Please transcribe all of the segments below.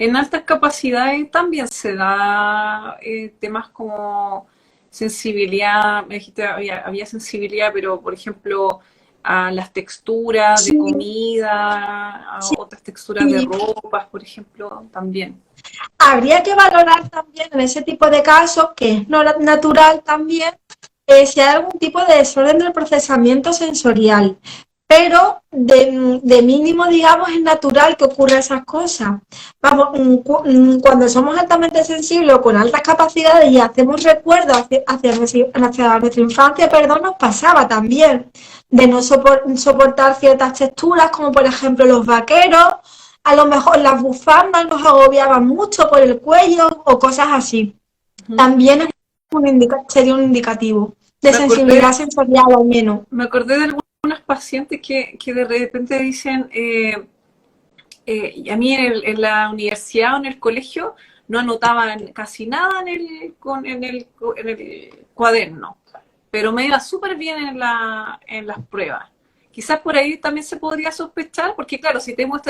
En altas capacidades también se da temas como sensibilidad, me dijiste había sensibilidad, pero por ejemplo a las texturas de Sí, comida, a otras texturas de sí. ropas, por ejemplo, también. Habría que valorar también en ese tipo de casos, que es no natural también, si hay algún tipo de desorden del procesamiento sensorial. Pero de mínimo, digamos, es natural que ocurra esas cosas. Vamos, cuando somos altamente sensibles o con altas capacidades y hacemos recuerdos hacia nuestra infancia, perdón, nos pasaba también de no soportar ciertas texturas, como por ejemplo los vaqueros, a lo mejor las bufandas nos agobiaban mucho por el cuello o cosas así. Ujú. También es sería un indicativo de Me acordé, sensibilidad sensorial al menos. me acordé de algunas pacientes que de repente dicen, y a mí en la universidad o en el colegio no anotaban casi nada en el cuaderno, pero me iba súper bien en las pruebas. Quizás por ahí también se podría sospechar, porque claro, si tengo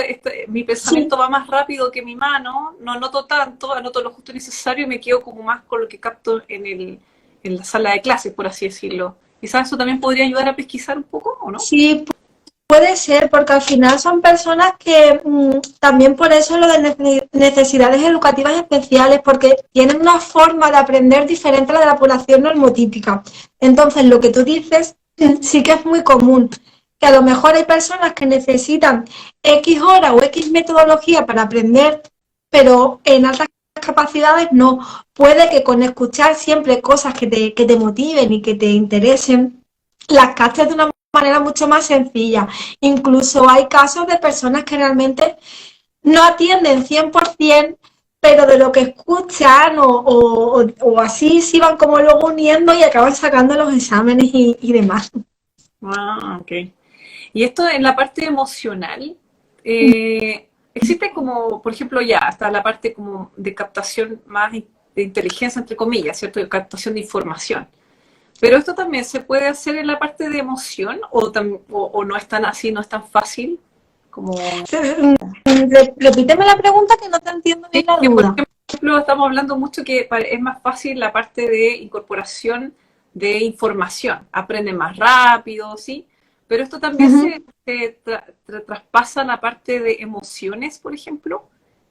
mi Sí, pensamiento va más rápido que mi mano, no anoto tanto, anoto lo justo necesario y me quedo como más con lo que capto en la sala de clases, por así decirlo. Quizás eso también podría ayudar a pesquisar un poco, ¿o no? sí, puede ser, porque al final son personas que también por eso lo de necesidades educativas especiales, porque tienen una forma de aprender diferente a la de la población normotípica. Entonces, lo que tú dices sí que es muy común, que a lo mejor hay personas que necesitan X hora o X metodología para aprender, pero en altas capacidades no. Puede que con escuchar siempre cosas que te motiven y que te interesen, las captes de una manera mucho más sencilla. Incluso hay casos de personas que realmente no atienden 100%, pero de lo que escuchan o así se van como luego uniendo y acaban sacando los exámenes y demás. Ah, ok. Y esto en la parte emocional, existe como, por ejemplo, ya hasta la parte como de captación más de inteligencia, entre comillas, ¿cierto? De captación de información. Pero esto también se puede hacer en la parte de emoción o no es tan así, no es tan fácil como... Repíteme la pregunta que no te entiendo Sí, bien la que por duda. ejemplo estamos hablando mucho que es más fácil la parte de incorporación de información, aprende más rápido, ¿sí? Pero esto también Uh-huh. traspasa la parte de emociones, por ejemplo,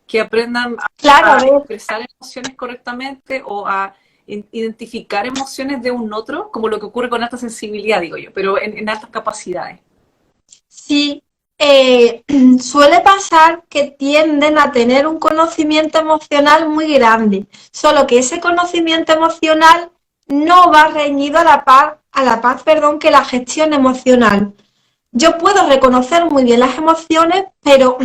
que aprendan Claro, a a ver, expresar emociones correctamente o a identificar emociones de un otro, como lo que ocurre con alta sensibilidad, digo yo, pero en altas capacidades. sí, suele pasar que tienden a tener un conocimiento emocional muy grande, solo que ese conocimiento emocional no va reñido perdón, que la gestión emocional. Yo puedo reconocer muy bien las emociones, pero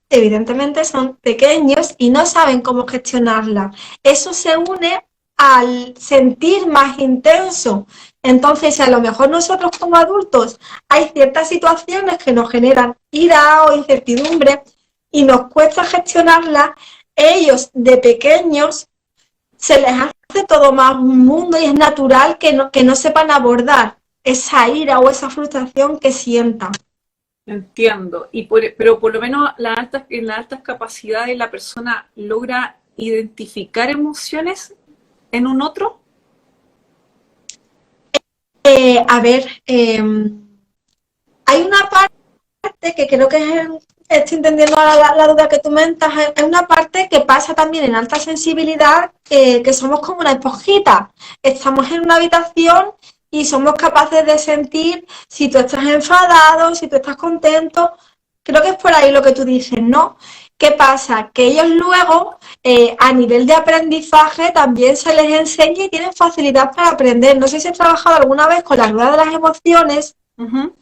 evidentemente son pequeños y no saben cómo gestionarlas. Eso se une al sentir más intenso. Entonces, si a lo mejor nosotros como adultos hay ciertas situaciones que nos generan ira o incertidumbre y nos cuesta gestionarlas, ellos de pequeños se les hace todo más un mundo y es natural que no sepan abordar esa ira o esa frustración que sientan. Entiendo. Pero por lo menos en las altas capacidades la persona logra identificar emociones en un otro. A ver, hay una parte que creo que estoy entendiendo la duda que tú mentas, hay una parte que pasa también en alta sensibilidad, que somos como una esponjita. Estamos en una habitación y somos capaces de sentir si tú estás enfadado, si tú estás contento. Creo que es por ahí lo que tú dices, ¿no? ¿Qué pasa? Que ellos luego, a nivel de aprendizaje, también se les enseña y tienen facilidad para aprender. No sé si has trabajado alguna vez con la rueda de las emociones. Ujú.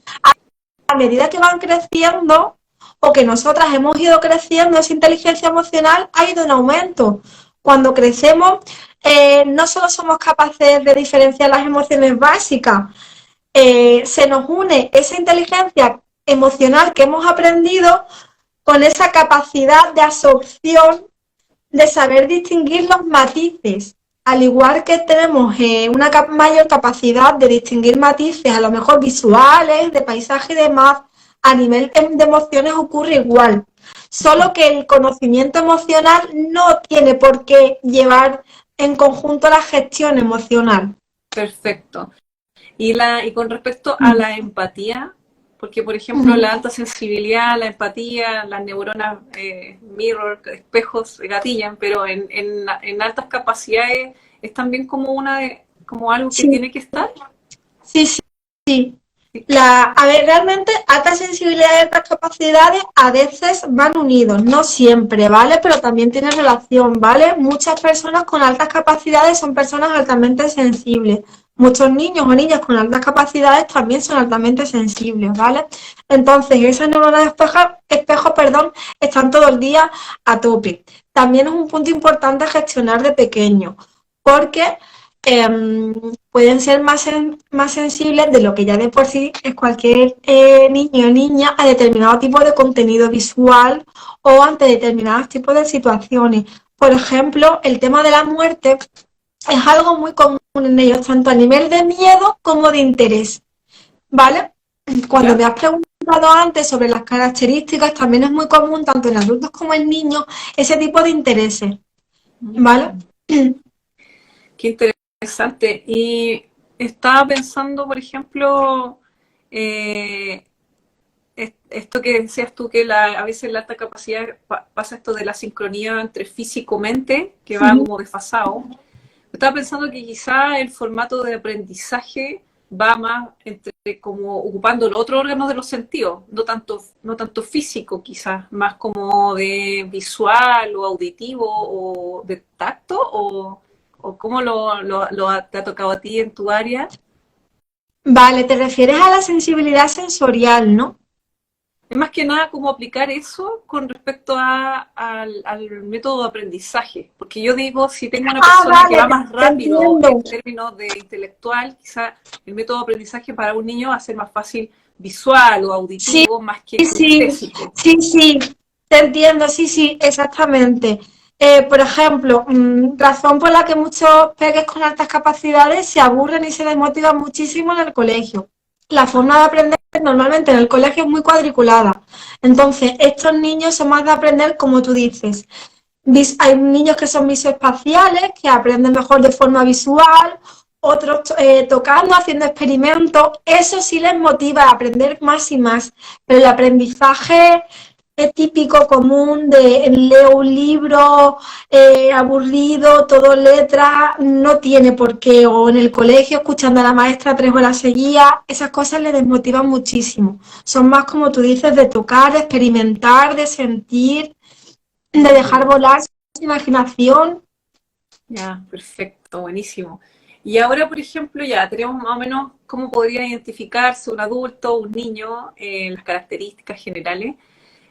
A medida que van creciendo o que nosotras hemos ido creciendo, esa inteligencia emocional ha ido en aumento. Cuando crecemos, no solo somos capaces de diferenciar las emociones básicas, se nos une esa inteligencia emocional que hemos aprendido con esa capacidad de absorción, de saber distinguir los matices. Al igual que tenemos una mayor capacidad de distinguir matices, a lo mejor visuales, de paisaje y demás, a nivel de emociones ocurre igual. Solo que el conocimiento emocional no tiene por qué llevar en conjunto la gestión emocional. Perfecto. Y con respecto a la empatía, porque por ejemplo la alta sensibilidad, la empatía, las neuronas mirror, espejos, gatillan, pero en altas capacidades es también como como algo que Sí, tiene que estar. sí, sí, sí. Sí. A ver, realmente alta sensibilidad y altas capacidades a veces van unidos, no siempre, ¿vale? Pero también tienen relación, ¿vale? Muchas personas con altas capacidades son personas altamente sensibles. Muchos niños o niñas con altas capacidades también son altamente sensibles, ¿vale? Entonces, esas neuronas espejos, perdón, están todo el día a tope. También es un punto importante gestionar de pequeño, porque pueden ser más sensibles de lo que ya de por sí es cualquier niño o niña a determinado tipo de contenido visual o ante determinados tipos de situaciones. Por ejemplo, el tema de la muerte es algo muy común en ellos, tanto a nivel de miedo como de interés, ¿vale? Cuando ¿Ya? me has preguntado antes sobre las características, también es muy común, tanto en adultos como en niños, ese tipo de intereses, ¿vale? Qué interesante. Y estaba pensando, por ejemplo, eh, esto que decías tú, que a veces la alta capacidad pasa esto de la sincronía entre físico-mente, que va como desfasado. Estaba pensando que quizá el formato de aprendizaje va más entre como ocupando los otros órganos de los sentidos, no tanto físico quizás, más como de visual o auditivo o de tacto o cómo te ha tocado a ti en tu área. Vale, te refieres a la sensibilidad sensorial, ¿no? Es más que nada cómo aplicar eso con respecto al método de aprendizaje. Porque yo digo, si tengo una Ah, persona que vale, va más te rápido entiendo. en términos de intelectual, quizá el método de aprendizaje para un niño va a ser más fácil visual o Sí, auditivo más que sí, kinestésico. sí, te entiendo, sí, sí, exactamente. Por ejemplo, razón por la que muchos peques con altas capacidades se aburren y se desmotivan muchísimo en el colegio. La forma de aprender normalmente en el colegio es muy cuadriculada. Entonces, estos niños son más de aprender como tú dices. Hay niños que son visoespaciales, que aprenden mejor de forma visual, otros tocando, haciendo experimentos. Eso sí les motiva a aprender más y más. Pero el aprendizaje típico, común, de leo un libro aburrido, todo letra, no tiene por qué. O en el colegio, escuchando a la maestra 3 horas seguidas, esas cosas les desmotivan muchísimo. Son más, como tú dices, de tocar, de experimentar, de sentir, de dejar volar su imaginación. Ya, perfecto, buenísimo. Y ahora, por ejemplo, ya tenemos más o menos cómo podría identificarse un adulto, un niño, las características generales.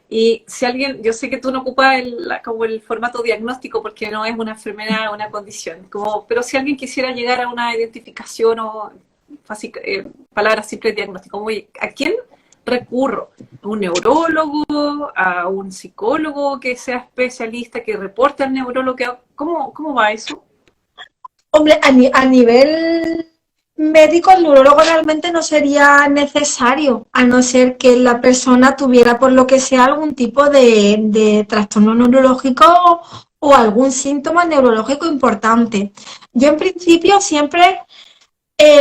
Y si alguien, yo sé que tú no ocupas como el formato diagnóstico porque no es una enfermedad o una condición, pero si alguien quisiera llegar a una identificación o fácil, palabras simples diagnóstico, como, oye, ¿a quién recurro? ¿A un neurólogo? ¿A un psicólogo que sea especialista, que reporte al neurólogo? ¿Cómo va eso? Hombre, a nivel médico, el neurólogo realmente no sería necesario, a no ser que la persona tuviera, por lo que sea, algún tipo de trastorno neurológico o algún síntoma neurológico importante. Yo, en principio, siempre,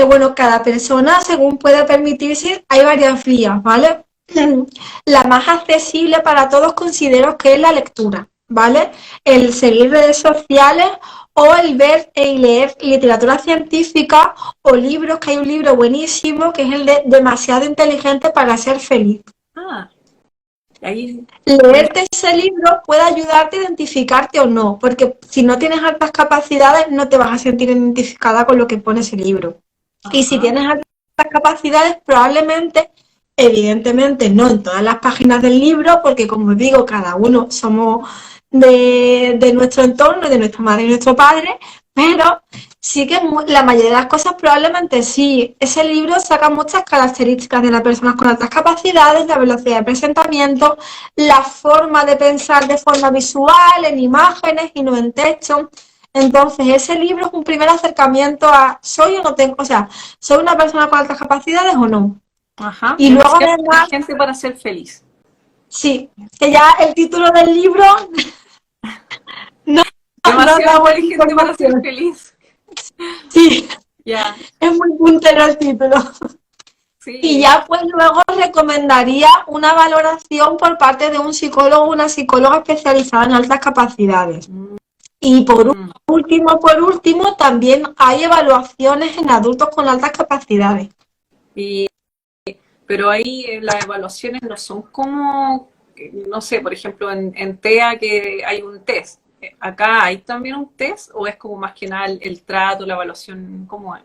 bueno, cada persona, según pueda permitirse, hay varias vías, ¿vale? La más accesible para todos considero que es la lectura, ¿vale? El seguir redes sociales o el ver y leer literatura científica o libros, que hay un libro buenísimo que es el de Demasiado inteligente para ser feliz. Ah, ahí, bueno, Leerte ese libro puede ayudarte a identificarte o no, porque si no tienes altas capacidades no te vas a sentir identificada con lo que pone ese libro. Y si ajá, tienes altas capacidades, probablemente, evidentemente no en todas las páginas del libro, porque como digo, cada uno somos de nuestro entorno, de nuestra madre y nuestro padre, pero sí que la mayoría de las cosas probablemente sí. Ese libro saca muchas características de las personas con altas capacidades, la velocidad de presentamiento, la forma de pensar de forma visual, en imágenes y no en texto. Entonces, ese libro es un primer acercamiento a soy o no tengo, o sea, soy una persona con altas capacidades o no. ajá, Y luego demasiado además, inteligente para ser feliz. Sí, que ya el título del libro no, no da Demasiado buena inteligente para ser información. feliz. Sí, Ya, es muy puntero el título. Y sí. ya pues luego recomendaría una valoración por parte de un psicólogo o una psicóloga especializada en altas capacidades. Mm, Y por último, también hay evaluaciones en adultos con altas capacidades. y, pero ahí las evaluaciones no son como, no sé, por ejemplo, en TEA que hay un test. ¿Acá hay también un test o es como más que nada el trato, la evaluación? ¿Cómo es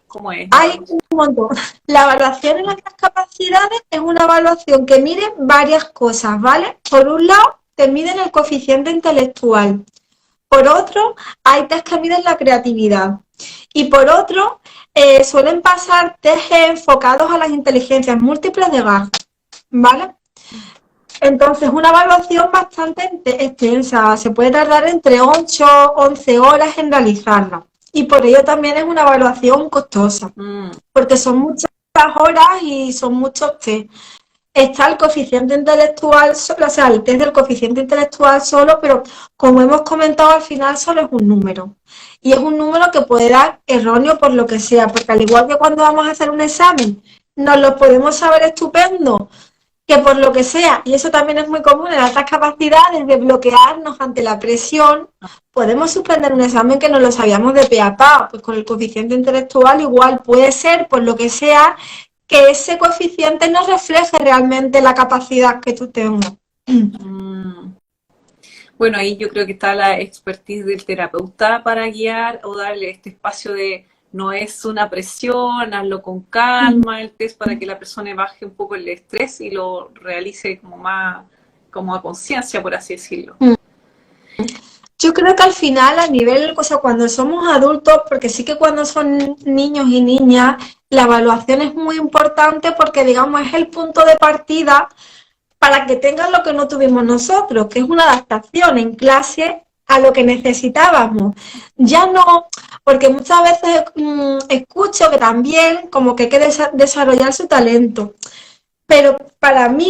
la Hay evaluación? un montón. La evaluación en altas capacidades es una evaluación que mide varias cosas, ¿vale? Por un lado, te miden el coeficiente intelectual. Por otro, hay test que miden la creatividad. Y por otro, suelen pasar test enfocados a las inteligencias múltiples de Gauss, ¿vale? Entonces, una evaluación bastante extensa, se puede tardar entre 8 o 11 horas en realizarla. Y por ello también es una evaluación costosa, Mm, porque son muchas horas y son muchos test. Está el coeficiente intelectual, o sea, el test del coeficiente intelectual solo, pero como hemos comentado, al final solo es un número. Y es un número que puede dar erróneo por lo que sea, porque al igual que cuando vamos a hacer un examen, nos lo podemos saber estupendo, que por lo que sea, y eso también es muy común en altas capacidades de bloquearnos ante la presión, podemos suspender un examen que no lo sabíamos de pe a pa, pues con el coeficiente intelectual igual puede ser, por lo que sea, que ese coeficiente no refleje realmente la capacidad que tú tengas. mm. Bueno, ahí yo creo que está la expertise del terapeuta para guiar o darle este espacio de no es una presión, hazlo con calma, el test para que la persona baje un poco el estrés y lo realice como más, como a conciencia, por así decirlo. Yo creo que al final, a nivel, o sea, cuando somos adultos, porque sí que cuando son niños y niñas, la evaluación es muy importante porque, digamos, es el punto de partida para que tengan lo que no tuvimos nosotros, que es una adaptación en clase a lo que necesitábamos. Ya no, porque muchas veces escucho que también como que hay que desarrollar su talento. Pero para mí,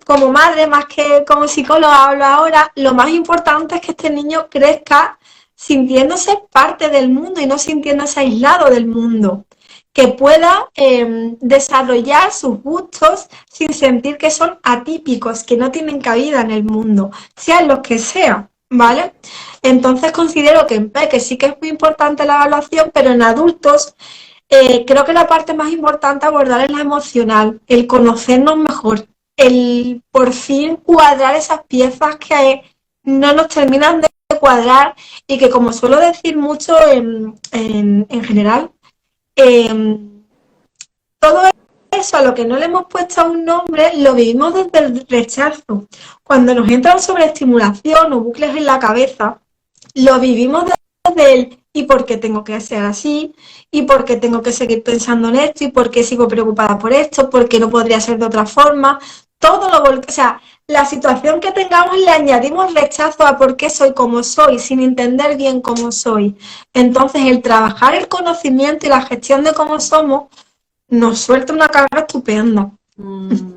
como madre, más que como psicóloga hablo ahora, lo más importante es que este niño crezca sintiéndose parte del mundo y no sintiéndose aislado del mundo. Que pueda desarrollar sus gustos sin sentir que son atípicos, que no tienen cabida en el mundo, sean los que sean, ¿vale? Entonces considero que en peque sí que es muy importante la evaluación, pero en adultos creo que la parte más importante a abordar es la emocional, el conocernos mejor, el por fin cuadrar esas piezas que no nos terminan de cuadrar y que, como suelo decir mucho en general, eh, todo eso a lo que no le hemos puesto un nombre lo vivimos desde el rechazo. Cuando nos entra sobreestimulación o bucles en la cabeza, lo vivimos desde el ¿y por qué tengo que ser así? ¿Y por qué tengo que seguir pensando en esto? ¿Y por qué sigo preocupada por esto? ¿Por qué no podría ser de otra forma? Todo lo o sea, la situación que tengamos le añadimos rechazo a por qué soy como soy, sin entender bien cómo soy. Entonces, el trabajar el conocimiento y la gestión de cómo somos nos suelta una carga estupenda. Mm,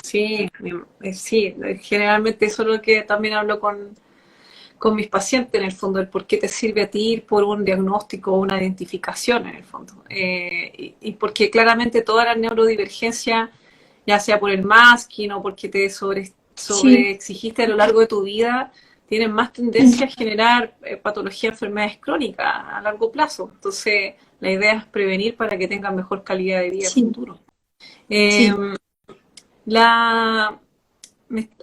sí, sí, generalmente eso es lo que también hablo con mis pacientes, en el fondo, el por qué te sirve a ti ir por un diagnóstico o una identificación, en el fondo. Y porque claramente toda la neurodivergencia, ya sea por el masking o porque te Sí. sobre exigiste a lo largo de tu vida, tienen más tendencia a generar patología, enfermedades crónicas a largo plazo. Entonces, la idea es prevenir para que tengan mejor calidad de vida en el Sí, futuro. Eh, sí. la,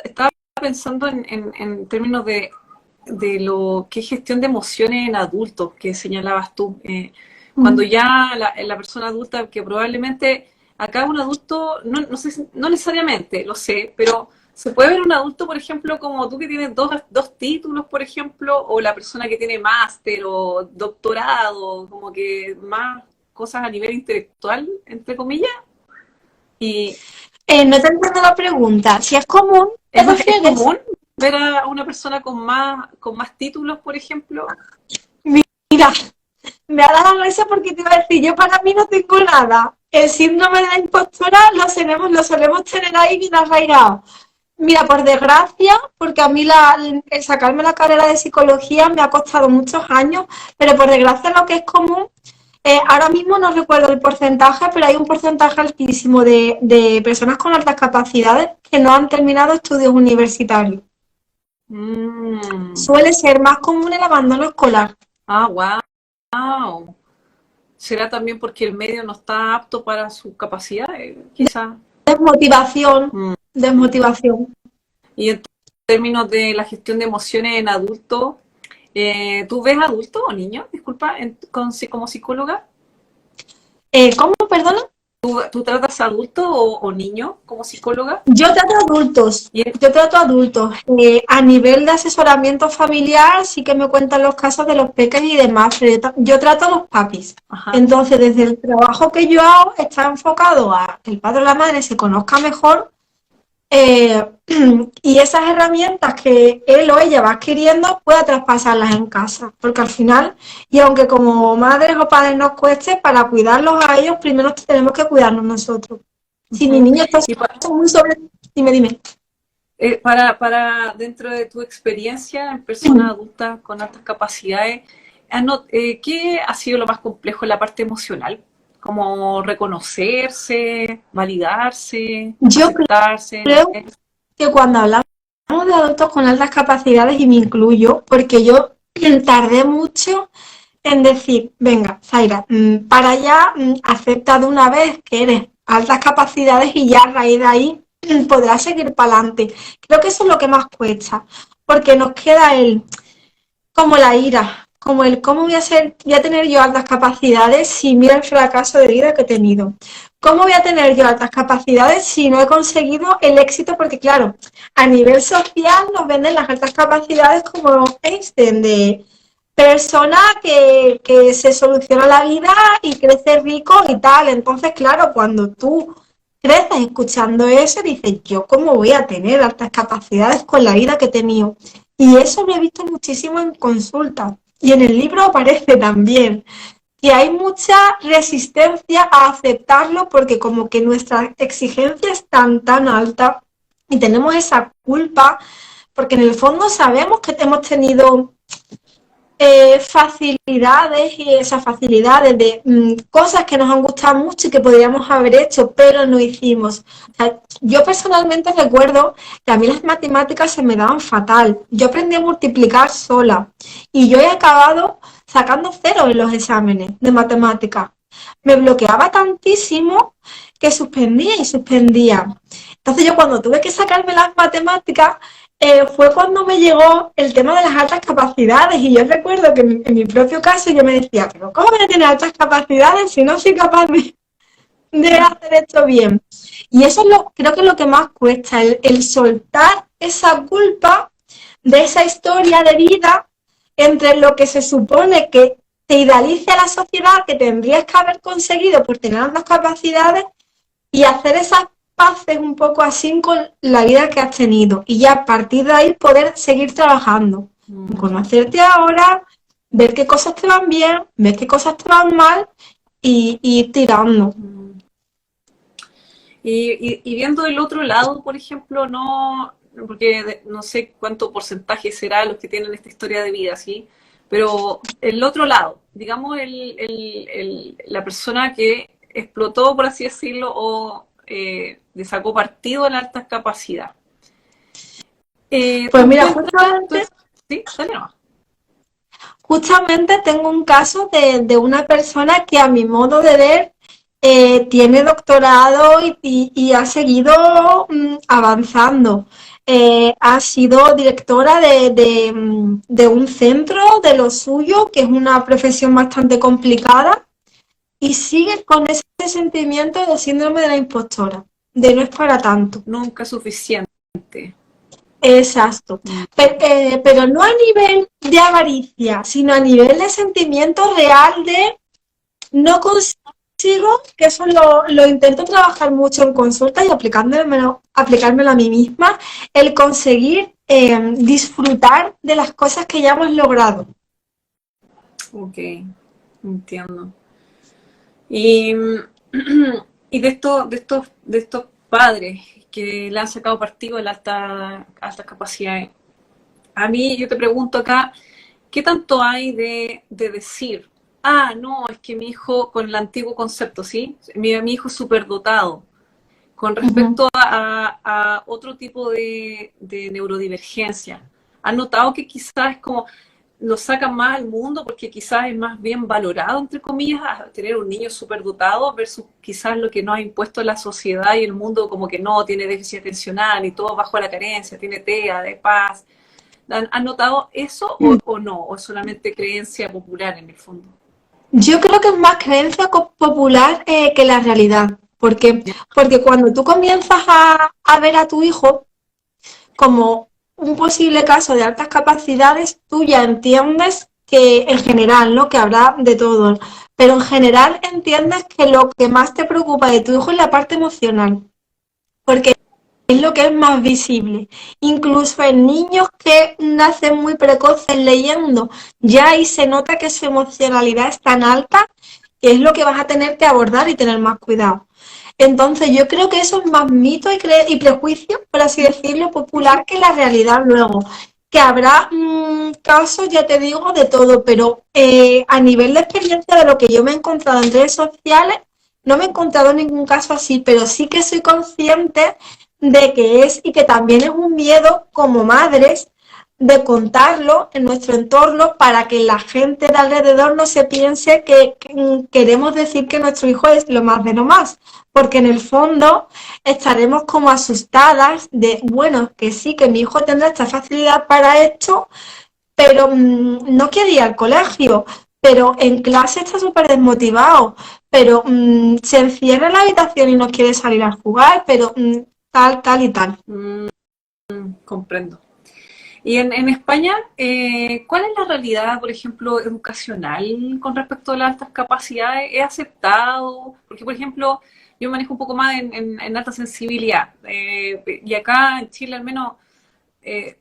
estaba pensando en términos de lo que es gestión de emociones en adultos que señalabas tú. Cuando ya la persona adulta, que probablemente acá un adulto, no sé, no necesariamente, lo sé, pero se puede ver un adulto, por ejemplo, como tú que tienes dos títulos, por ejemplo, o la persona que tiene máster o doctorado, como que más cosas a nivel intelectual, entre comillas, y No te entiendo la pregunta. Si es común, ¿te es refieres? común ver a una persona con más títulos, por ejemplo. Mira, me ha dado risa porque te iba a decir, yo para mí no tengo nada. El síndrome de la impostora lo solemos tener ahí bien arraigado. Mira, por desgracia, porque a mí el sacarme la carrera de psicología me ha costado muchos años, pero por desgracia lo que es común, ahora mismo no recuerdo el porcentaje, pero hay un porcentaje altísimo de personas con altas capacidades que no han terminado estudios universitarios. Mm. Suele ser más común el abandono escolar. Ah, wow. ¿Será también porque el medio no está apto para sus capacidades? Quizás. Desmotivación, Mm. desmotivación. Y en términos de la gestión de emociones en adultos, ¿tú ves adultos o niños? Disculpa, como psicóloga. ¿Cómo, perdona? ¿Tú tratas adultos o niños como psicóloga? Yo trato adultos, Y, yo trato adultos. A nivel de asesoramiento familiar sí que me cuentan los casos de los peques y demás, pero yo trato a los papis. ajá. Entonces, desde el trabajo que yo hago está enfocado a que el padre o la madre se conozca mejor, eh, y esas herramientas que él o ella va adquiriendo pueda traspasarlas en casa. Porque al final, y aunque como madres o padres nos cueste, para cuidarlos a ellos primero tenemos que cuidarnos nosotros. Si mi Ujú. niño está Y muy sobre... Dime, dime. para dentro de tu experiencia en personas adultas con altas capacidades, ¿qué ha sido lo más complejo en la parte emocional? Como reconocerse, validarse, Yo aceptarse, no creo sé. que cuando hablamos de adultos con altas capacidades, y me incluyo, porque yo tardé mucho en decir, venga, Zaira, para allá, acepta de una vez que eres altas capacidades y ya a raíz de ahí podrás seguir para adelante. Creo que eso es lo que más cuesta, porque nos queda como la ira, como el cómo voy a tener yo altas capacidades si mira el fracaso de vida que he tenido. ¿Cómo voy a tener yo altas capacidades si no he conseguido el éxito? Porque claro, a nivel social nos venden las altas capacidades como Einstein, de persona que se soluciona la vida y crece rico y tal. Entonces, claro, cuando tú creces escuchando eso, dices, yo cómo voy a tener altas capacidades con la vida que he tenido. Y eso lo he visto muchísimo en consulta. Y en el libro aparece también que hay mucha resistencia a aceptarlo porque como que nuestra exigencia es tan alta y tenemos esa culpa porque en el fondo sabemos que hemos tenido facilidades y esas facilidades de cosas que nos han gustado mucho y que podríamos haber hecho, pero no hicimos. O sea, yo personalmente recuerdo que a mí las matemáticas se me daban fatal. Yo aprendí a multiplicar sola y yo he acabado sacando cero en los exámenes de matemáticas. Me bloqueaba tantísimo que suspendía y suspendía. Entonces yo cuando tuve que sacarme las matemáticas, fue cuando me llegó el tema de las altas capacidades y yo recuerdo que en mi propio caso yo me decía, pero ¿cómo voy a tener altas capacidades si no soy capaz de hacer esto bien? Y eso es creo que es lo que más cuesta, el soltar esa culpa de esa historia de vida entre lo que se supone que te idealiza la sociedad que tendrías que haber conseguido por tener altas capacidades y hacer esas paces un poco así con la vida que has tenido y ya a partir de ahí poder seguir trabajando, Mm. conocerte ahora, ver qué cosas te van bien, ver qué cosas te van mal y ir tirando. Mm. Y viendo el otro lado, por ejemplo, no, porque no sé cuánto porcentaje será los que tienen esta historia de vida, ¿sí? Pero el otro lado, digamos, la persona que explotó, por así decirlo, o le sacó partido a la alta capacidad. Pues ¿Tú mira, encuentras, sí, dale nomás. justamente tengo un caso de una persona que a mi modo de ver tiene doctorado y ha seguido avanzando. Ha sido directora de un centro de lo suyo, que es una profesión bastante complicada, y sigue con ese sentimiento de síndrome de la impostora, de no es para tanto. Nunca es suficiente. Exacto. Pero no a nivel de avaricia, sino a nivel de sentimiento real de no consigo, que eso lo intento trabajar mucho en consulta y aplicármelo a mí misma, el conseguir disfrutar de las cosas que ya hemos logrado. Ok, entiendo. Y, y de estos padres que le han sacado partido a las altas capacidades. A mí, yo te pregunto acá, ¿qué tanto hay de decir? Ah, no, es que mi hijo, con el antiguo concepto, ¿sí? Mi hijo es superdotado. Con Ujú. respecto a otro tipo de neurodivergencia, ¿has notado que quizás es como lo sacan más al mundo porque quizás es más bien valorado, entre comillas, a tener un niño superdotado versus quizás lo que nos ha impuesto la sociedad y el mundo como que no, tiene déficit atencional y todo bajo la carencia, tiene TEA, de paz? ¿Han notado eso o no? ¿O es solamente creencia popular en el fondo? Yo creo que es más creencia popular que la realidad. ¿Por qué? Porque cuando tú comienzas a ver a tu hijo como un posible caso de altas capacidades, tú ya entiendes que en general, ¿no? Que habrá de todo, pero en general entiendes que lo que más te preocupa de tu hijo es la parte emocional, porque es lo que es más visible. Incluso en niños que nacen muy precoces leyendo, ya ahí se nota que su emocionalidad es tan alta que es lo que vas a tener que abordar y tener más cuidado. Entonces yo creo que eso es más mito y prejuicio, por así decirlo, Sí, sí. popular que la realidad luego. Que habrá casos, ya te digo, de todo, pero a nivel de experiencia de lo que yo me he encontrado en redes sociales, no me he encontrado ningún caso así, pero sí que soy consciente de que es y que también es un miedo como madres de contarlo en nuestro entorno para que la gente de alrededor no se piense que queremos decir que nuestro hijo es lo más de lo más, porque en el fondo estaremos como asustadas de, bueno, que sí, que mi hijo tendrá esta facilidad para esto, pero no quiere ir al colegio, pero en clase está súper desmotivado, pero se encierra en la habitación y no quiere salir a jugar, pero tal, tal y tal. Mm, comprendo. Y en España, ¿cuál es la realidad, por ejemplo, educacional con respecto a las altas capacidades? ¿Es aceptado? Porque, por ejemplo, yo manejo un poco más en alta sensibilidad. Y acá en Chile, al menos,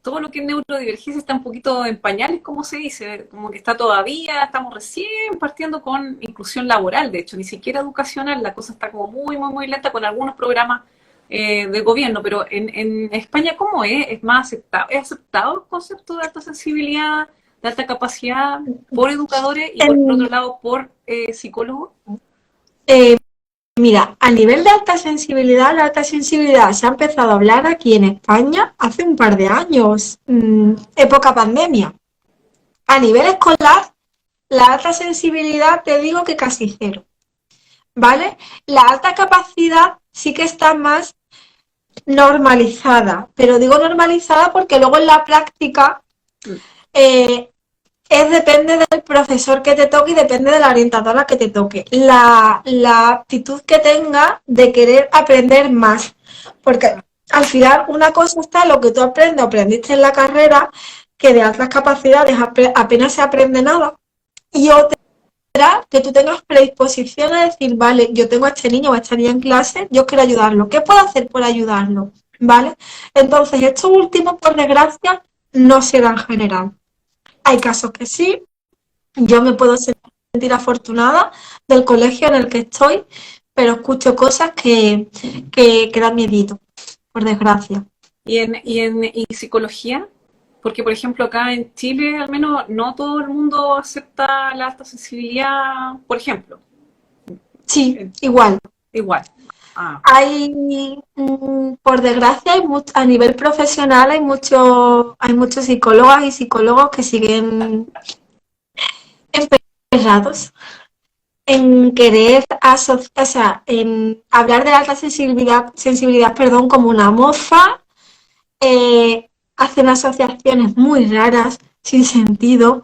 todo lo que es neurodivergencia está un poquito en pañales, como se dice, como que está todavía, estamos recién partiendo con inclusión laboral, de hecho, ni siquiera educacional, la cosa está como muy, muy, muy lenta con algunos programas del gobierno, pero en España, ¿cómo es? ¿Es más aceptado? ¿Es aceptado el concepto de alta sensibilidad, de alta capacidad por educadores y por otro En, lado por psicólogos? eh, Mira, a nivel de alta sensibilidad, la alta sensibilidad se ha empezado a hablar aquí en España hace un par de años, época pandemia. A nivel escolar, la alta sensibilidad te digo que casi cero, ¿vale? La alta capacidad sí que está más normalizada, pero digo normalizada porque luego en la práctica eh, depende del profesor que te toque y depende de la orientadora que te toque. La actitud que tenga de querer aprender más. Porque al final una cosa está lo que tú aprendes, aprendiste en la carrera, que de altas capacidades apenas se aprende nada. Y otra, que tú tengas predisposición a decir, vale, yo tengo a este niño o a esta niña en clase, yo quiero ayudarlo. ¿Qué puedo hacer por ayudarlo? ¿Vale? Entonces, esto último, por desgracia, no se da en general. Hay casos que sí, yo me puedo sentir afortunada del colegio en el que estoy, pero escucho cosas que dan miedito, por desgracia. ¿Y psicología? Porque, por ejemplo, acá en Chile, al menos, no todo el mundo acepta la alta sensibilidad, por ejemplo. Sí, Eh, igual. Igual. Ah, Hay, por desgracia, a nivel profesional hay muchos psicólogas y psicólogos que siguen empeñados en querer asociar, o sea, en hablar de la alta sensibilidad, perdón, como una mofa, hacen asociaciones muy raras, sin sentido,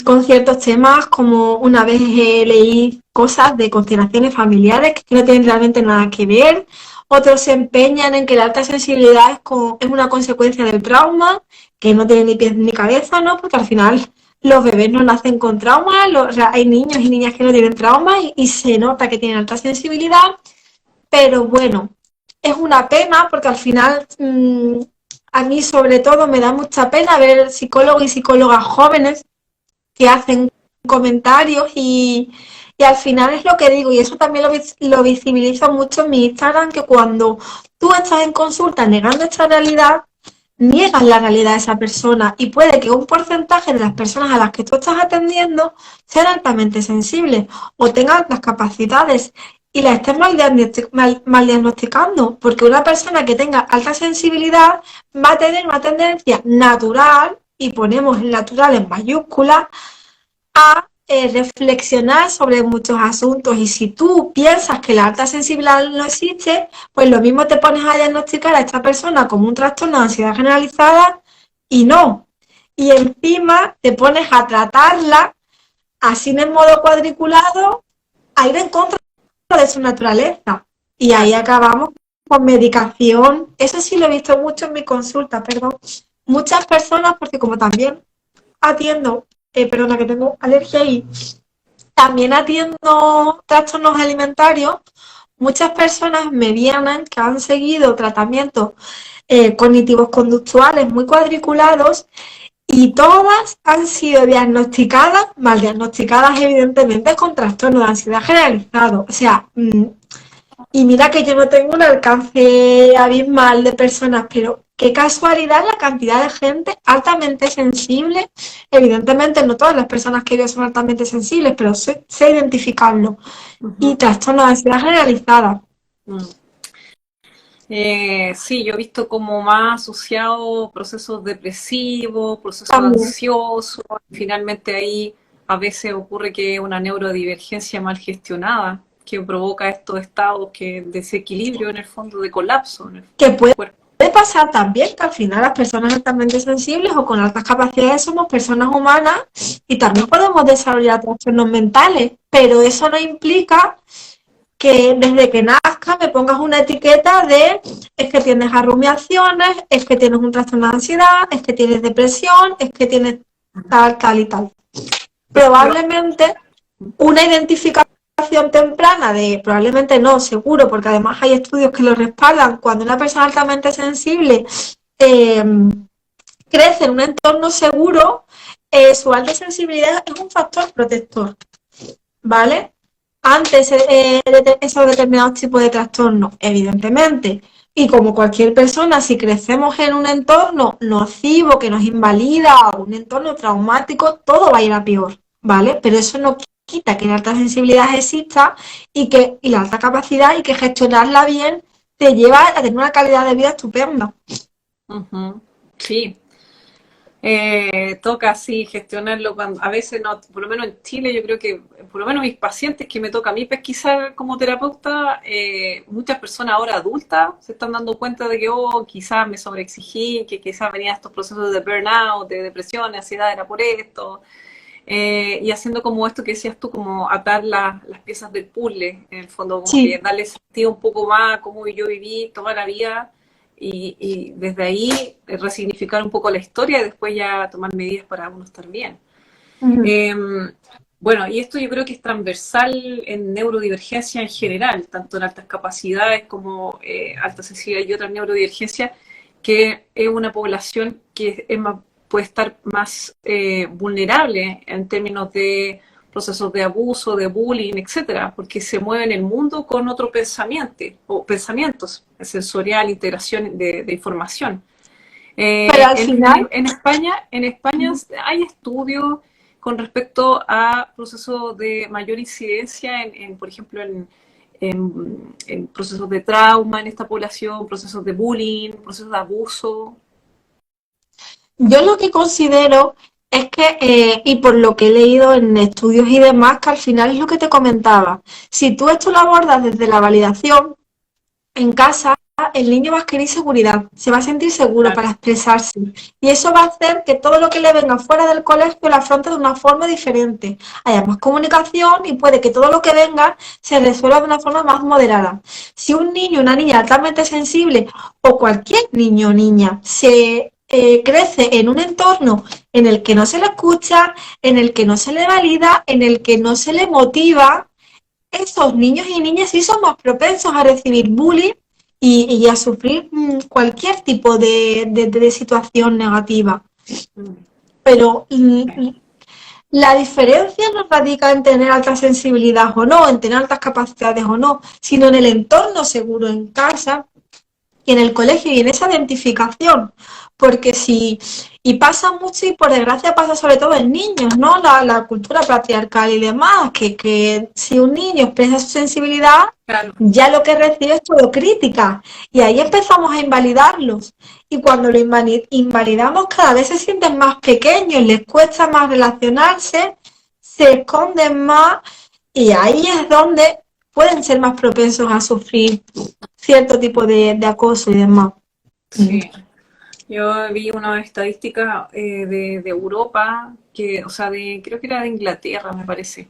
con ciertos temas, como una vez leí cosas de constelaciones familiares que no tienen realmente nada que ver. Otros se empeñan en que la alta sensibilidad es una consecuencia del trauma, que no tiene ni pies ni cabeza, ¿no? Porque al final los bebés no nacen con trauma, o sea, hay niños y niñas que no tienen trauma y se nota que tienen alta sensibilidad, pero bueno, es una pena porque al final a mí sobre todo me da mucha pena ver psicólogos y psicólogas jóvenes que hacen comentarios Y al final es lo que digo, y eso también lo visibilizo mucho en mi Instagram, que cuando tú estás en consulta negando esta realidad, niegas la realidad de esa persona y puede que un porcentaje de las personas a las que tú estás atendiendo sean altamente sensibles o tengan las capacidades y las estés mal diagnosticando, porque una persona que tenga alta sensibilidad va a tener una tendencia natural, y ponemos natural en mayúsculas, a reflexionar sobre muchos asuntos. Y si tú piensas que la alta sensibilidad no existe, pues lo mismo te pones a diagnosticar a esta persona como un trastorno de ansiedad generalizada y no. Y encima te pones a tratarla así en modo cuadriculado, a ir en contra de su naturaleza. Y ahí acabamos con medicación. Eso sí lo he visto mucho en mi consulta, perdón. Muchas personas, porque como también atiendo, perdona que tengo alergia y también atiendo trastornos alimentarios, muchas personas me vienen que han seguido tratamientos cognitivos conductuales muy cuadriculados y todas han sido diagnosticadas, mal diagnosticadas evidentemente, con trastorno de ansiedad generalizado. O sea, y mira que yo no tengo un alcance abismal de personas, pero qué casualidad la cantidad de gente altamente sensible. Evidentemente no todas las personas que veo son altamente sensibles, pero sé identificarlo. Y trastorno de ansiedad generalizada. Sí, yo he visto como más asociado procesos depresivos, procesos También. ansiosos. Finalmente ahí a veces ocurre que una neurodivergencia mal gestionada que provoca estos estados que desequilibrio en el fondo de colapso en el Que puede cuerpo. pasar también que al final las personas altamente sensibles o con altas capacidades somos personas humanas y también podemos desarrollar trastornos mentales, pero eso no implica que desde que nazca me pongas una etiqueta de es que tienes arrumiaciones, es que tienes un trastorno de ansiedad, es que tienes depresión, es que tienes tal, tal y tal. Probablemente una identificación temprana de, probablemente no, seguro, porque además hay estudios que lo respaldan, cuando una persona altamente sensible eh, crece en un entorno seguro, su alta sensibilidad es un factor protector, ¿vale? Antes esos determinados tipos de trastornos, evidentemente. Y como cualquier persona, si crecemos en un entorno nocivo que nos invalida o un entorno traumático, todo va a ir a peor, ¿vale? Pero eso no quita que la alta sensibilidad exista y la alta capacidad y que gestionarla bien te lleva a tener una calidad de vida estupenda. Sí, toca así gestionarlo cuando, a veces no, por lo menos en Chile yo creo que, por lo menos mis pacientes que me toca a mí pesquisar como terapeuta, muchas personas ahora adultas se están dando cuenta de que, oh, quizás me sobreexigí, que quizás venía estos procesos de burnout, de depresión, de ansiedad, era por esto, y haciendo como esto que decías tú, como atar las piezas del puzzle, en el fondo, como que Sí. darle sentido un poco más a cómo yo viví toda la vida y desde ahí resignificar un poco la historia y después ya tomar medidas para uno estar bien. Ujú. Eh, bueno, y esto yo creo que es transversal en neurodivergencia en general, tanto en altas capacidades como alta sensibilidad y otras neurodivergencias, que es una población que es más, puede estar más vulnerable en términos de procesos de abuso, de bullying, etcétera, porque se mueve en el mundo con otro pensamiento o pensamientos sensorial, integración de información. Pero al final, En España hay estudios con respecto a procesos de mayor incidencia por ejemplo, en procesos de trauma en esta población, procesos de bullying, procesos de abuso. yo lo que considero es que, y por lo que he leído en estudios y demás, que al final es lo que te comentaba. Si tú esto lo abordas desde la validación, en casa el niño va a adquirir seguridad, se va a sentir seguro Claro. para expresarse. Y eso va a hacer que todo lo que le venga fuera del colegio lo afronte de una forma diferente. Haya más comunicación y puede que todo lo que venga se resuelva de una forma más moderada. Si un niño o una niña altamente sensible o cualquier niño o niña se crece en un entorno en el que no se le escucha, en el que no se le valida, en el que no se le motiva, esos niños y niñas sí son más propensos a recibir bullying y a sufrir cualquier tipo de situación negativa. Mm. Pero La diferencia no radica en tener alta sensibilidad o no, en tener altas capacidades o no, sino en el entorno seguro en casa y en el colegio y en esa identificación. Porque si, y pasa mucho y por desgracia pasa sobre todo en niños, ¿no? La cultura patriarcal y demás, que si un niño expresa su sensibilidad, Claro, ya lo que recibe es todo crítica. Y ahí empezamos a invalidarlos. Y cuando lo invalidamos, cada vez se sienten más pequeños, les cuesta más relacionarse, se esconden más, y ahí es donde pueden ser más propensos a sufrir cierto tipo de acoso y demás. Mm. sí. Yo vi una estadística de Europa, que, o sea, creo que era de Inglaterra, me parece,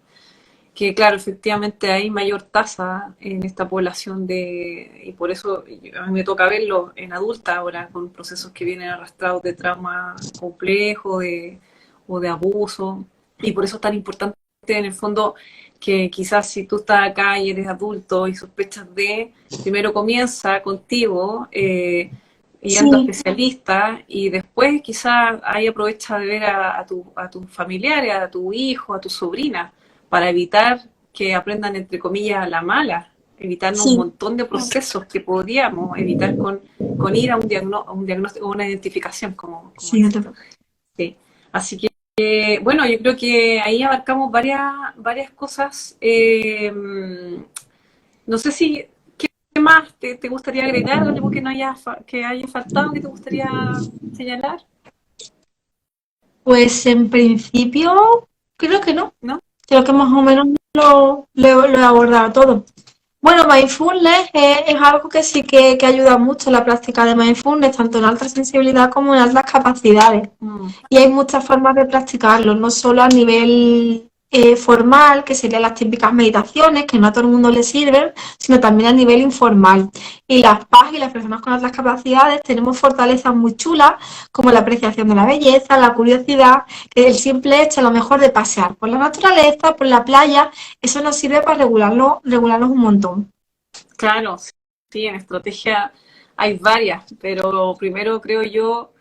que claro, efectivamente hay mayor tasa en esta población y por eso a mí me toca verlo en adulta ahora, con procesos que vienen arrastrados de trauma complejo o de abuso, y por eso es tan importante en el fondo que quizás si tú estás acá y eres adulto y sospechas primero comienza contigo, yendo a Sí, especialistas y después quizás ahí aprovecha de ver a tus familiares, a tu hijo, a tu sobrina, para evitar que aprendan, entre comillas, a la mala, evitarnos un sí, montón de procesos que podríamos evitar con ir a un diagnóstico o una identificación, como sí, dices tú. Sí. Así que, bueno, yo creo que ahí abarcamos varias cosas. No sé si, ¿qué más te gustaría agregar? ¿Algo que, no que haya faltado que te gustaría señalar? pues en principio creo que no. ¿No? Creo que más o menos lo he abordado todo. Bueno, mindfulness es algo que sí que ayuda mucho la práctica de mindfulness, tanto en alta sensibilidad como en altas capacidades. Mm, Y hay muchas formas de practicarlo, no solo a nivel formal, que serían las típicas meditaciones, que no a todo el mundo le sirven, sino también a nivel informal. Y las PAS y las personas con altas capacidades tenemos fortalezas muy chulas, como la apreciación de la belleza, la curiosidad, el simple hecho a lo mejor de pasear por la naturaleza, por la playa, eso nos sirve para regularnos un montón. claro, sí, en estrategia hay varias, pero primero creo yo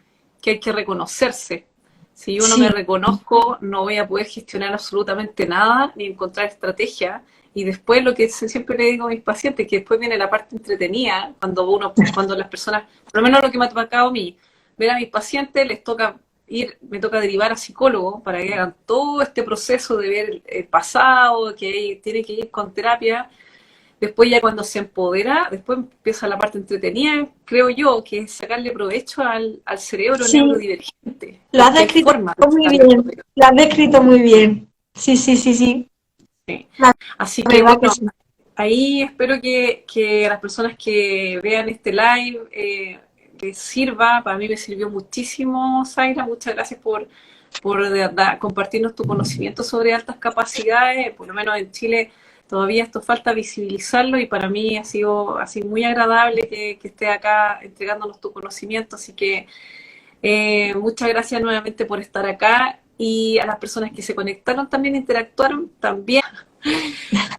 que hay que reconocerse. Si yo no me Sí, reconozco, no voy a poder gestionar absolutamente nada ni encontrar estrategia. Y después lo que siempre le digo a mis pacientes, que después viene la parte entretenida, cuando las personas, por lo menos lo que me ha tocado a mí, ver a mis pacientes, me toca derivar a psicólogo para que hagan todo este proceso de ver el pasado, que tiene que ir con terapia. Después ya cuando se empodera, después empieza la parte entretenida, creo yo, que es sacarle provecho al cerebro sí, neurodivergente, lo has porque hay descrito formas de muy sacarle bien, provecho. lo has descrito muy bien. Sí, sí, sí, sí. Sí. La Así que verdad que bueno, sí. ahí espero que las personas que vean este live les sirva. Para mí me sirvió muchísimo, Zaira. Muchas gracias por compartirnos tu conocimiento sobre altas capacidades. Por lo menos en Chile todavía esto falta visibilizarlo y para mí ha sido así muy agradable que estés acá entregándonos tu conocimiento. Así que muchas gracias nuevamente por estar acá y a las personas que se conectaron también, interactuaron también.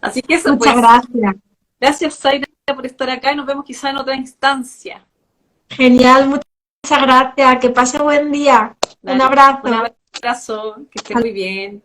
Así que eso Muchas pues. gracias. Gracias, Zaira, por estar acá y nos vemos quizá en otra instancia. Genial, muchas gracias. Que pase buen día. Un Dale, un abrazo. abrazo, que esté muy bien.